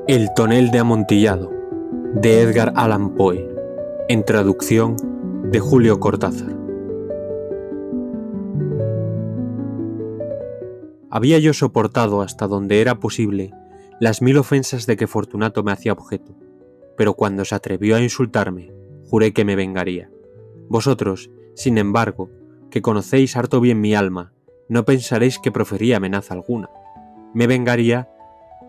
El tonel de Amontillado, de Edgar Allan Poe, en traducción de Julio Cortázar. Había yo soportado hasta donde era posible las 1000 ofensas de que Fortunato me hacía objeto, pero cuando se atrevió a insultarme, juré que me vengaría. Vosotros, sin embargo, que conocéis harto bien mi alma, no pensaréis que profería amenaza alguna. Me vengaría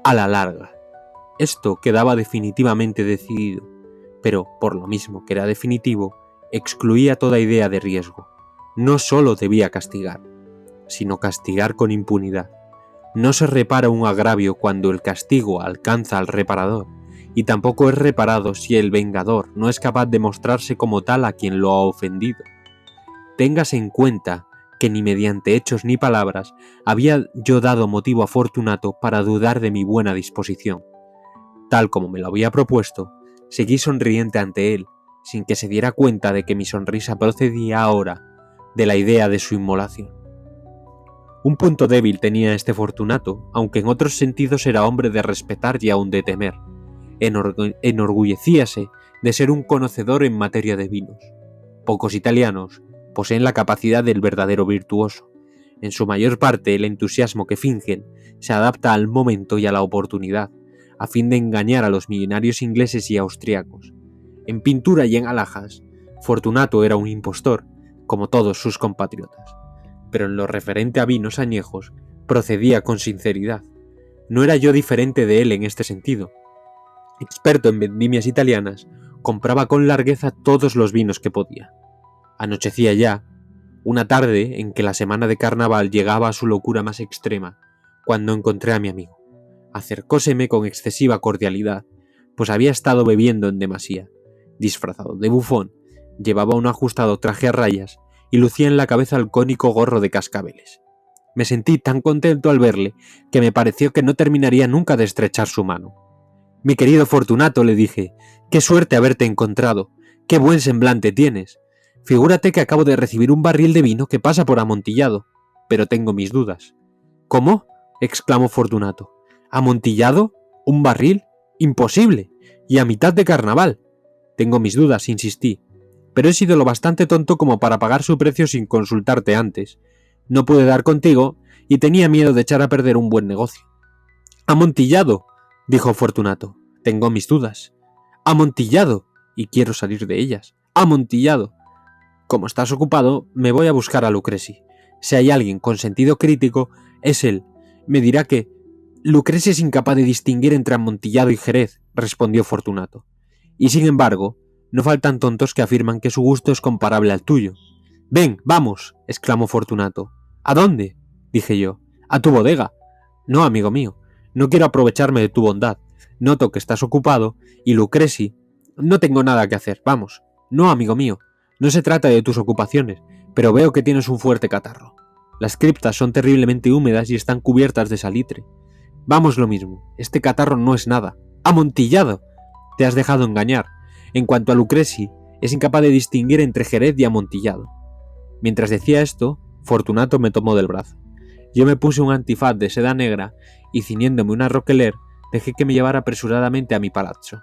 a la larga. Esto quedaba definitivamente decidido, pero, por lo mismo que era definitivo, excluía toda idea de riesgo. No solo debía castigar, sino castigar con impunidad. No se repara un agravio cuando el castigo alcanza al reparador, y tampoco es reparado si el vengador no es capaz de mostrarse como tal a quien lo ha ofendido. Téngase en cuenta que ni mediante hechos ni palabras había yo dado motivo a Fortunato para dudar de mi buena disposición. Tal como me lo había propuesto, seguí sonriente ante él, sin que se diera cuenta de que mi sonrisa procedía ahora de la idea de su inmolación. Un punto débil tenía este Fortunato, aunque en otros sentidos era hombre de respetar y aun de temer. Enorgullecíase de ser un conocedor en materia de vinos. Pocos italianos poseen la capacidad del verdadero virtuoso. En su mayor parte, el entusiasmo que fingen se adapta al momento y a la oportunidad, a fin de engañar a los millonarios ingleses y austriacos. En pintura y en alhajas, Fortunato era un impostor, como todos sus compatriotas. Pero en lo referente a vinos añejos, procedía con sinceridad. No era yo diferente de él en este sentido. Experto en vendimias italianas, compraba con largueza todos los vinos que podía. Anochecía ya, una tarde en que la semana de carnaval llegaba a su locura más extrema, cuando encontré a mi amigo. Acercóseme con excesiva cordialidad, pues había estado bebiendo en demasía. Disfrazado de bufón, llevaba un ajustado traje a rayas y lucía en la cabeza el cónico gorro de cascabeles. Me sentí tan contento al verle que me pareció que no terminaría nunca de estrechar su mano. «Mi querido Fortunato», le dije, «qué suerte haberte encontrado, qué buen semblante tienes. Figúrate que acabo de recibir un barril de vino que pasa por Amontillado, pero tengo mis dudas». «¿Cómo?», exclamó Fortunato. «¿Amontillado? ¿Un barril? Imposible. Y a mitad de carnaval». «Tengo mis dudas», insistí, «pero he sido lo bastante tonto como para pagar su precio sin consultarte antes. No pude dar contigo y tenía miedo de echar a perder un buen negocio». «Amontillado», dijo Fortunato. «Tengo mis dudas». «Amontillado, y quiero salir de ellas. Amontillado. Como estás ocupado, me voy a buscar a Lucreci. Si hay alguien con sentido crítico, es él. Me dirá que...». «Lucreci es incapaz de distinguir entre Amontillado y Jerez», respondió Fortunato. «Y sin embargo, no faltan tontos que afirman que su gusto es comparable al tuyo». «Ven, vamos», exclamó Fortunato. «¿A dónde?», dije yo. «A tu bodega». «No, amigo mío, no quiero aprovecharme de tu bondad. Noto que estás ocupado, y Lucreci... No tengo nada que hacer, vamos». «No, amigo mío, no se trata de tus ocupaciones, pero veo que tienes un fuerte catarro. Las criptas son terriblemente húmedas y están cubiertas de salitre. Vamos, lo mismo, este catarro no es nada. ¡Amontillado! Te has dejado engañar. En cuanto a Lucreci, es incapaz de distinguir entre Jerez y Amontillado». Mientras decía esto, Fortunato me tomó del brazo. Yo me puse un antifaz de seda negra y, ciñéndome una roquelaire, dejé que me llevara apresuradamente a mi palazzo.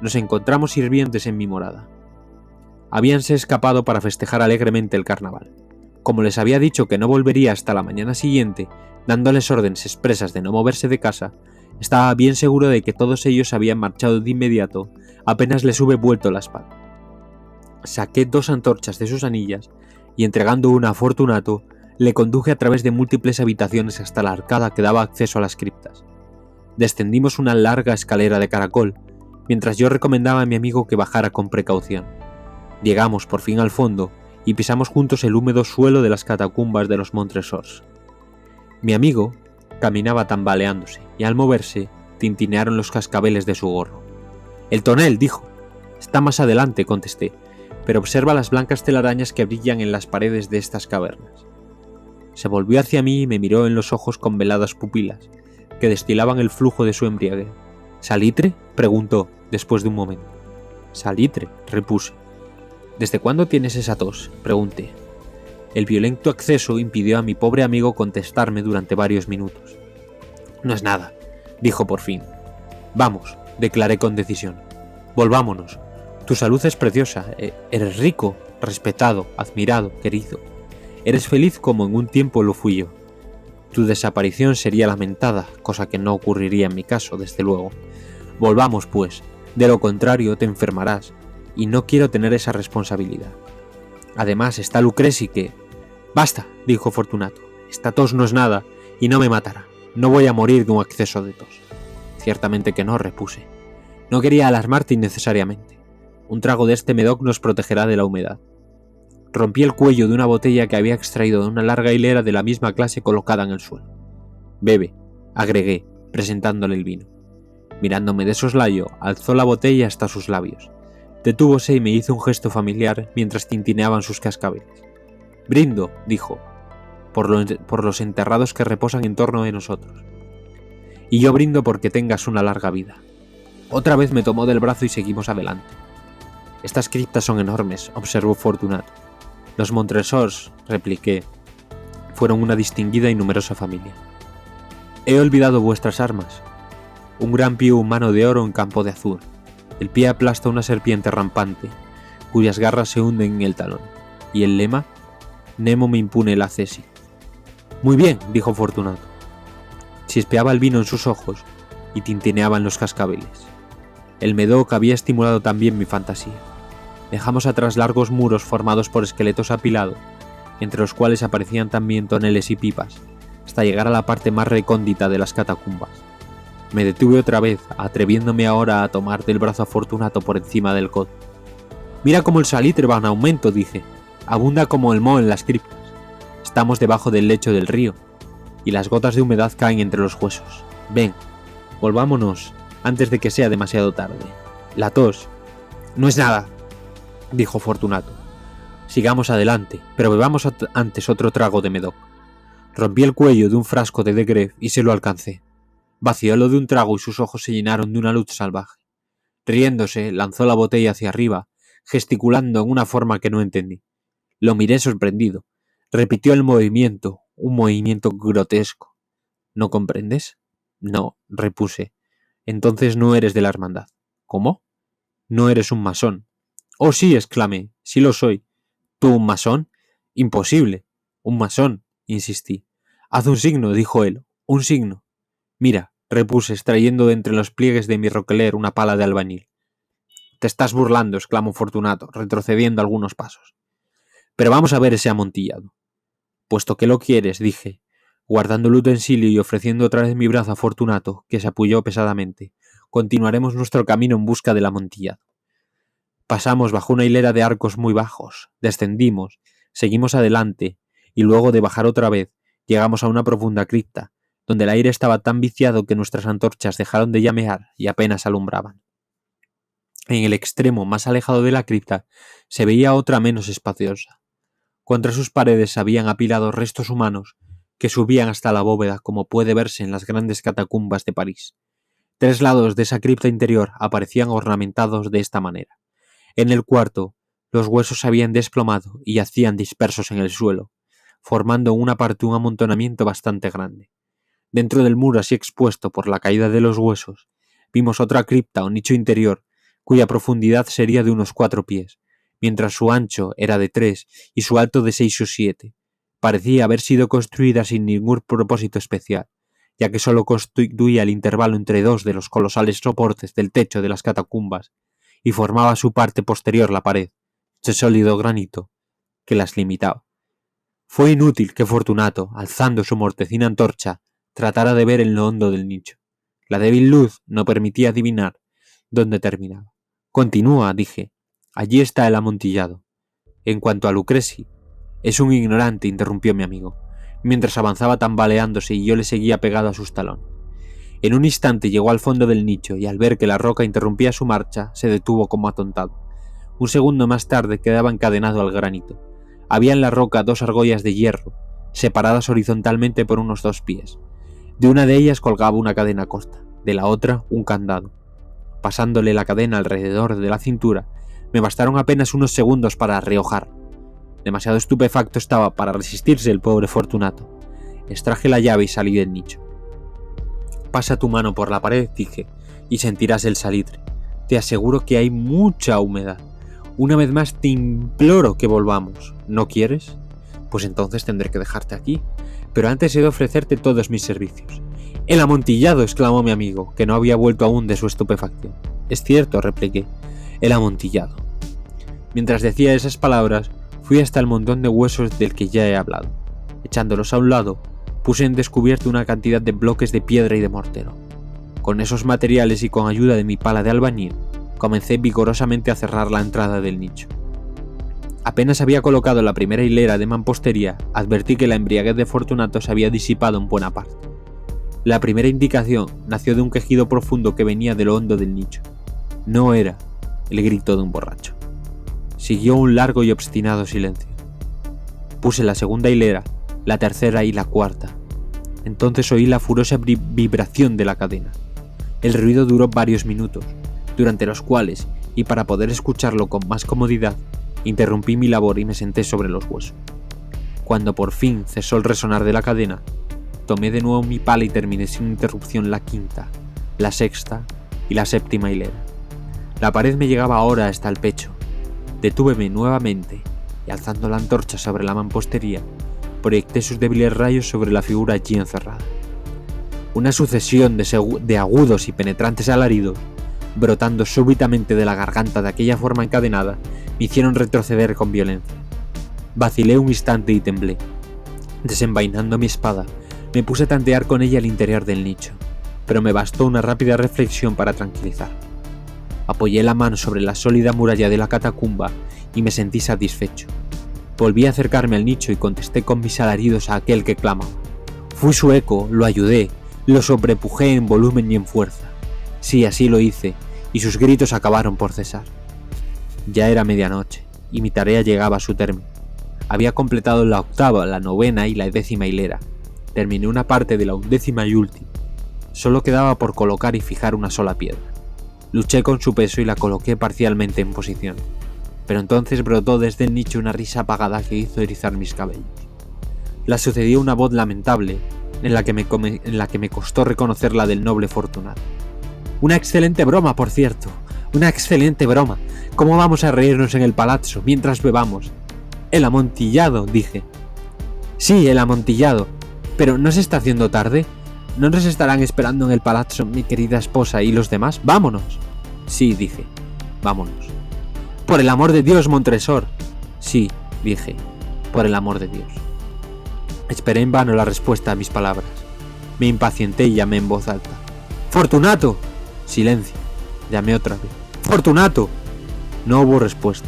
Nos encontramos sirvientes en mi morada. Habíanse escapado para festejar alegremente el carnaval. Como les había dicho que no volvería hasta la mañana siguiente, dándoles órdenes expresas de no moverse de casa, estaba bien seguro de que todos ellos habían marchado de inmediato, apenas les hube vuelto la espalda. Saqué 2 antorchas de sus anillas y, entregando una a Fortunato, le conduje a través de múltiples habitaciones hasta la arcada que daba acceso a las criptas. Descendimos una larga escalera de caracol, mientras yo recomendaba a mi amigo que bajara con precaución. Llegamos por fin al fondo y pisamos juntos el húmedo suelo de las catacumbas de los Montresors. Mi amigo caminaba tambaleándose y al moverse tintinearon los cascabeles de su gorro. «El tonel», dijo. «Está más adelante», contesté, «pero observa las blancas telarañas que brillan en las paredes de estas cavernas». Se volvió hacia mí y me miró en los ojos con veladas pupilas, que destilaban el flujo de su embriague. «¿Salitre?», preguntó. después de un momento. Salitre, repuse. ¿Desde cuándo tienes esa tos?, pregunté. El violento acceso impidió a mi pobre amigo contestarme durante varios minutos. No es nada, dijo por fin. Vamos, declaré con decisión. Volvámonos. Tu salud es preciosa. Eres rico, respetado, admirado, querido. Eres feliz como en un tiempo lo fui yo. Tu desaparición sería lamentada, cosa que no ocurriría en mi caso, desde luego. Volvamos, pues. De lo contrario, te enfermarás, y no quiero tener esa responsabilidad. Además, está Lucreci que... Basta, dijo Fortunato. Esta tos no es nada, y no me matará. No voy a morir de un acceso de tos. Ciertamente que no, repuse. No quería alarmarte innecesariamente. Un trago de este Medoc nos protegerá de la humedad. Rompí el cuello de una botella que había extraído de una larga hilera de la misma clase colocada en el suelo. Bebe, agregué, presentándole el vino. Mirándome de soslayo, alzó la botella hasta sus labios. Detúvose y me hizo un gesto familiar mientras tintineaban sus cascabeles. Brindo, dijo, por los enterrados que reposan en torno de nosotros. Y yo brindo porque tengas una larga vida. Otra vez me tomó del brazo y seguimos adelante. Estas criptas son enormes, observó Fortunato. Los Montresors, repliqué, fueron una distinguida y numerosa familia. He olvidado vuestras armas. Un gran pie humano de oro en campo de azur. El pie aplasta una serpiente rampante, cuyas garras se hunden en el talón. ¿Y el lema? Nemo me impune la cesi. Muy bien, dijo Fortunato. Chispeaba el vino en sus ojos y tintineaban los cascabeles. El Medoc había estimulado también mi fantasía. Dejamos atrás largos muros formados por esqueletos apilados, entre los cuales aparecían también toneles y pipas, hasta llegar a la parte más recóndita de las catacumbas. Me detuve otra vez, atreviéndome ahora a tomar del brazo a Fortunato por encima del codo. Mira cómo el salitre va en aumento, dije. Abunda como el moho en las criptas. Estamos debajo del lecho del río, y las gotas de humedad caen entre los huesos. Ven, volvámonos antes de que sea demasiado tarde. La tos no es nada, dijo Fortunato. Sigamos adelante, pero bebamos antes otro trago de Medoc. Rompí el cuello de un frasco de Gref y se lo alcancé. Vaciólo de un trago y sus ojos se llenaron de una luz salvaje. Riéndose, lanzó la botella hacia arriba, gesticulando en una forma que no entendí. Lo miré sorprendido. Repitió el movimiento, un movimiento grotesco. ¿No comprendes? No, repuse. Entonces no eres de la hermandad. ¿Cómo? No eres un masón. Oh, sí, exclamé. Sí lo soy. ¿Tú un masón? Imposible. Un masón, insistí. Haz un signo, dijo él. Un signo. Mira, repuse, extrayendo de entre los pliegues de mi roqueler una pala de albañil. Te estás burlando, exclamó Fortunato, retrocediendo algunos pasos. Pero vamos a ver ese amontillado. Puesto que lo quieres, dije, guardando el utensilio y ofreciendo otra vez mi brazo a Fortunato, que se apoyó pesadamente, continuaremos nuestro camino en busca del amontillado. Pasamos bajo una hilera de arcos muy bajos, descendimos, seguimos adelante, y luego de bajar otra vez, llegamos a una profunda cripta, donde el aire estaba tan viciado que nuestras antorchas dejaron de llamear y apenas alumbraban. En el extremo más alejado de la cripta se veía otra menos espaciosa. Contra sus paredes habían apilado restos humanos que subían hasta la bóveda, como puede verse en las grandes catacumbas de París. 3 lados de esa cripta interior aparecían ornamentados de esta manera. En el cuarto, los huesos se habían desplomado y yacían dispersos en el suelo, formando en una parte un amontonamiento bastante grande. Dentro del muro así expuesto por la caída de los huesos, vimos otra cripta o nicho interior, cuya profundidad sería de unos 4 pies, mientras su ancho era de 3 y su alto de 6 o 7. Parecía haber sido construida sin ningún propósito especial, ya que solo constituía el intervalo entre 2 de los colosales soportes del techo de las catacumbas y formaba su parte posterior la pared, de sólido granito, que las limitaba. Fue inútil que Fortunato, alzando su mortecina antorcha, tratara de ver en lo hondo del nicho. La débil luz no permitía adivinar dónde terminaba. Continúa, dije. Allí está el amontillado. En cuanto a Lucreci, es un ignorante, interrumpió mi amigo, mientras avanzaba tambaleándose y yo le seguía pegado a sus talones. En un instante llegó al fondo del nicho y al ver que la roca interrumpía su marcha, se detuvo como atontado. Un segundo más tarde quedaba encadenado al granito. Había en la roca 2 argollas de hierro, separadas horizontalmente por unos 2 pies. De una de ellas colgaba una cadena corta, de la otra un candado. pasándole la cadena alrededor de la cintura, me bastaron apenas unos segundos para reojar. Demasiado estupefacto estaba para resistirse el pobre Fortunato. Extraje la llave y salí del nicho. Pasa tu mano por la pared, dije, y sentirás el salitre. Te aseguro que hay mucha humedad. Una vez más te imploro que volvamos. ¿No quieres? Pues entonces tendré que dejarte aquí. Pero antes he de ofrecerte todos mis servicios. ¡El amontillado!, exclamó mi amigo, que no había vuelto aún de su estupefacción. Es cierto, repliqué. El amontillado. Mientras decía esas palabras, fui hasta el montón de huesos del que ya he hablado. Echándolos a un lado, puse en descubierto una cantidad de bloques de piedra y de mortero. Con esos materiales y con ayuda de mi pala de albañil, comencé vigorosamente a cerrar la entrada del nicho. Apenas había colocado la primera hilera de mampostería, advertí que la embriaguez de Fortunato se había disipado en buena parte. La primera indicación nació de un quejido profundo que venía de lo hondo del nicho. No era el grito de un borracho. Siguió un largo y obstinado silencio. Puse la segunda hilera, la tercera y la cuarta. Entonces oí la furiosa vibración de la cadena. El ruido duró varios minutos, durante los cuales, y para poder escucharlo con más comodidad, interrumpí mi labor y me senté sobre los huesos. Cuando por fin cesó el resonar de la cadena, tomé de nuevo mi pala y terminé sin interrupción la quinta, la sexta y la séptima hilera. La pared me llegaba ahora hasta el pecho. Detúveme nuevamente y alzando la antorcha sobre la mampostería, proyecté sus débiles rayos sobre la figura allí encerrada. Una sucesión de agudos y penetrantes alaridos, brotando súbitamente de la garganta de aquella forma encadenada, me hicieron retroceder con violencia. Vacilé un instante y temblé. Desenvainando mi espada, me puse a tantear con ella el interior del nicho, pero me bastó una rápida reflexión para tranquilizar. Apoyé la mano sobre la sólida muralla de la catacumba y me sentí satisfecho. Volví a acercarme al nicho y contesté con mis alaridos a aquel que clamaba. Fui su eco, lo ayudé, lo sobrepujé en volumen y en fuerza. Sí, así lo hice, y sus gritos acabaron por cesar. Ya era medianoche, y mi tarea llegaba a su término. Había completado la octava, la novena y la décima hilera. Terminé una parte de la undécima y última. Solo quedaba por colocar y fijar una sola piedra. Luché con su peso y la coloqué parcialmente en posición. Pero entonces brotó desde el nicho una risa apagada que hizo erizar mis cabellos. La sucedió una voz lamentable, en la que me costó reconocer la del noble Fortunato. Una excelente broma, por cierto. Una excelente broma. ¿Cómo vamos a reírnos en el palazzo mientras bebamos? El amontillado, dije. Sí, el amontillado. Pero ¿no se está haciendo tarde? ¿No nos estarán esperando en el palazzo mi querida esposa y los demás? ¡Vámonos! Sí, dije. Vámonos. Por el amor de Dios, Montresor. Sí, dije. Por el amor de Dios. Esperé en vano la respuesta a mis palabras. Me impacienté y llamé en voz alta. ¡Fortunato! Silencio. Llamé otra vez. ¡Fortunato! No hubo respuesta.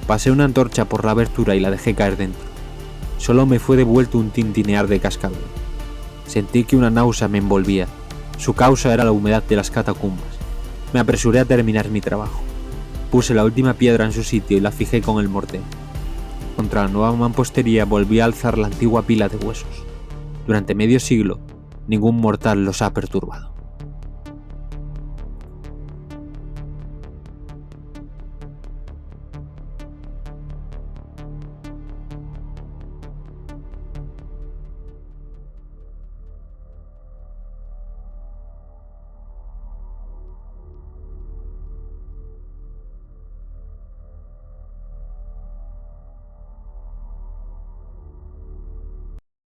Pasé una antorcha por la abertura y la dejé caer dentro. Solo me fue devuelto un tintinear de cascabel. Sentí que una náusea me envolvía. Su causa era la humedad de las catacumbas. Me apresuré a terminar mi trabajo. Puse la última piedra en su sitio y la fijé con el mortero. Contra la nueva mampostería volví a alzar la antigua pila de huesos. Durante medio siglo, ningún mortal los ha perturbado.